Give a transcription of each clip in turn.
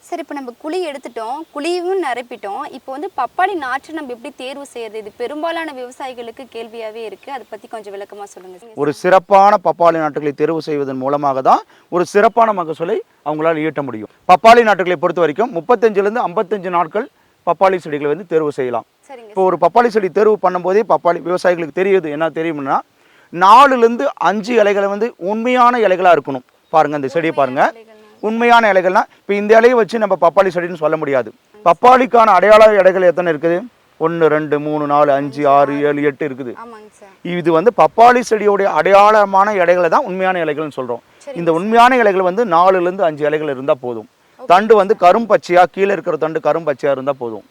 சரி, இப்போ நம்ம குழி எடுத்துட்டோம், குழியும் நிரப்பிட்டோம். இப்போ வந்து பப்பாளி நாற்று நம்ம எப்படி தேர்வு செய்யறது? இது பெரும்பாலான விவசாயிகளுக்கு கேள்வியாவே இருக்கு. அதை பத்தி கொஞ்சம் விளக்கமா சொல்லுங்க. ஒரு சிறப்பான பப்பாளி நாற்றுகளை தேர்வு செய்வதன் மூலமாக தான் ஒரு சிறப்பான மகசூலை அவங்களால் ஈட்ட முடியும். பப்பாளி நாற்றுகளை பொறுத்த வரைக்கும் 35லேருந்து 55 நாட்கள் பப்பாளி செடிகளை வந்து தேர்வு செய்யலாம். இப்போ ஒரு பப்பாளி செடி தேர்வு பண்ணும்போதே பப்பாளி விவசாயிகளுக்கு தெரியுது என்ன தெரியும்னா 4லேருந்து 5 இலைகளை வந்து உண்மையான இலைகளாக இருக்கணும். பாருங்க அந்த செடியை பாருங்க, உண்மையான இலைகள்னா இப்போ இந்த இலையை வச்சு நம்ம பப்பாளி செடின்னு சொல்ல முடியாது. பப்பாளிக்கான அடையாள இலைகள் எத்தனை இருக்குது? 1 2 3 4 5 6 7 8 இருக்குது. இது வந்து பப்பாளி செடியோடைய அடையாளமான இலைகளை தான் உண்மையான இலைகள்னு சொல்றோம். இந்த உண்மையான இலைகள் வந்து 4லேருந்து 5 இலைகள் இருந்தால் போதும். தண்டு வந்து கரும்பச்சையா, கீழே இருக்கிற தண்டு கரும்பச்சையா இருந்தால் போதும்.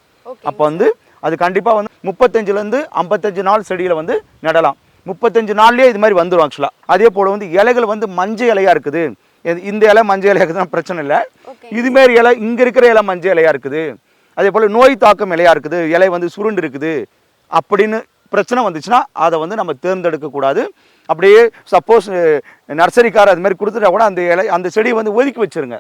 அப்போ வந்து அது கண்டிப்பாக வந்து 35லேருந்து 55 நாள் செடியில் வந்து நடலாம். 35 நாள்லேயே இது மாதிரி வந்துடும் ஆக்சுவலாக. அதே போல் வந்து இலைகள் வந்து மஞ்சள் இலையாக இருக்குது, இந்த இலை மஞ்சள் இலையாக இருக்குதுன்னா பிரச்சனை இல்லை. இதுமாரி இலை இங்கே இருக்கிற இலை மஞ்சள் இலையாக இருக்குது, அதே போல் நோய் தாக்கம் இலையாக இருக்குது, இலை வந்து சுருண்டு இருக்குது அப்படின்னு பிரச்சனை வந்துச்சுன்னா அதை வந்து நம்ம தேர்ந்தெடுக்கக்கூடாது. அப்படியே சப்போஸ் நர்சரிக்கார அது மாதிரி கொடுத்துட்டா கூட அந்த இலை அந்த செடியை வந்து ஒதுக்கி வச்சுருங்க.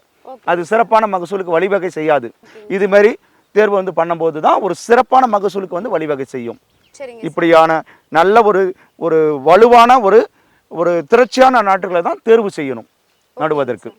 அது சிறப்பான மகசூலுக்கு வழிவகை செய்யாது. இதுமாரி தேர்வு வந்து பண்ணும்போது தான் ஒரு சிறப்பான மகசூலுக்கு வந்து வழிவகை செய்யும். இப்படியான நல்ல ஒரு வலுவான ஒரு திரட்சியான நாற்றுகளை தான் தேர்வு செய்யணும் நடுவதற்கு.